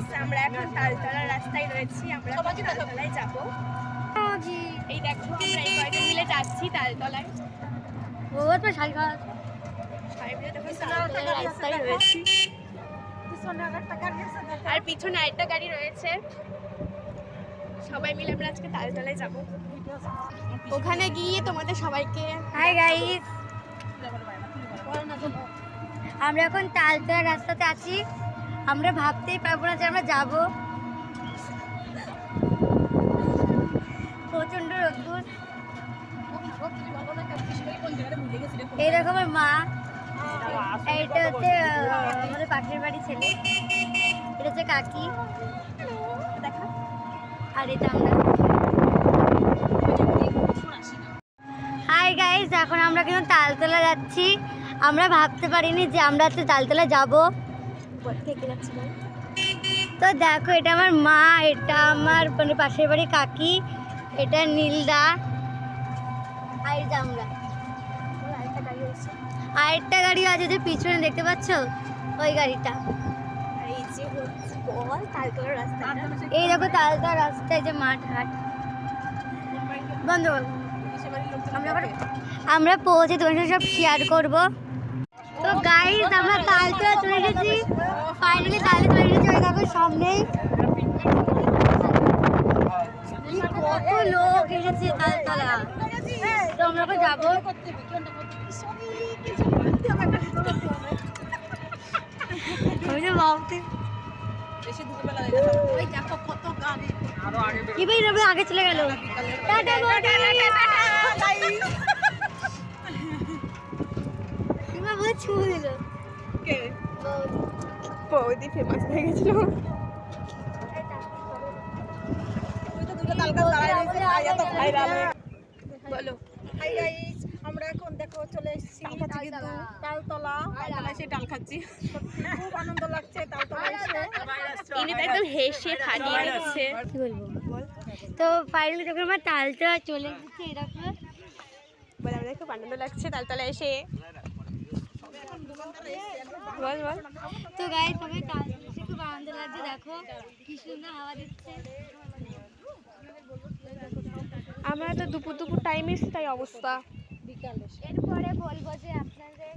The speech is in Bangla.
গাইস, আমরা এখন তালতলার রাস্তায় রয়েছি। আমরা তালতলায় যাবো। এই দেখো, আমরা এই কয়জন মিলে যাচ্ছি তালতলায়। রাস্তায় রয়েছি, আর পিছনে আরেকটা গাড়ি রয়েছে। সবাই মিলে আমরা আজকে তালতলায় যাবো। ওখানে গিয়ে তোমাদের সবাইকে হাই গাইস, আমরা এখন তালতলার রাস্তাতে আছি। আমরা ভাবতেই পারবো না যে আমরা যাবো। প্রচন্ড রোদ্দুর। এই দেখো আমার মা, এটা হচ্ছে আমাদের পাশের বাড়ি ছেলে, এটা হচ্ছে কাকি, আর এটা আমরা। হাই গাইস, এখন আমরা কিন্তু তালতলা যাচ্ছি। আমরা ভাবতে পারিনি যে আমরা আজকে তালতলা যাবো। তো দেখো, এটা আমার মা, এটা আমার মানে পাশের বাড়ি কাকি, এটা নীলদা, আর এটা আমরা। আরেকটা গাড়ি আছে যে পিছনে দেখতে পাচ্ছ, ওই গাড়িটা। এই দেখো তালতলার রাস্তায় যে মাঠ ঘাট বন্ধ। আমরা পৌঁছে তোমার সাথে সব শেয়ার করবো। তো গাইস, আমরা তালতলা চলে গেছি, ফাইনালি তালতলা চলে গেছি। ওই দেখো সামনেই কত লোক এসেছে তালতলা। তো আমরা এখন যাবো। আগে চলে গেল। ছুঁ দিল, বৌদি ফেমাস হয়ে গেছিল। বলো। হাই গাইস, আমরা এখন দেখো চলে এসেছি তালতলা। এসে ডাল খাচ্ছি, খুব আনন্দ লাগছে তালতলা এসে। ইনি তো একদম হেসে ফাটিয়ে দিচ্ছে। কি বলবো বল। তো ফাইনালি যখন আমরা তালতলা চলে এসেছি, এরকম বলে আমাদের খুব আনন্দ লাগছে তালতলা এসে। বল বল। তো গাইস, আমি তালতলা এসে খুব আনন্দ লাগছে। দেখো কি সুন্দর হাওয়া দিচ্ছে। আমরা তো দুপুর টাইম এসেছি, তাই অবস্থা। এরপরে বলবো যে আপনাদের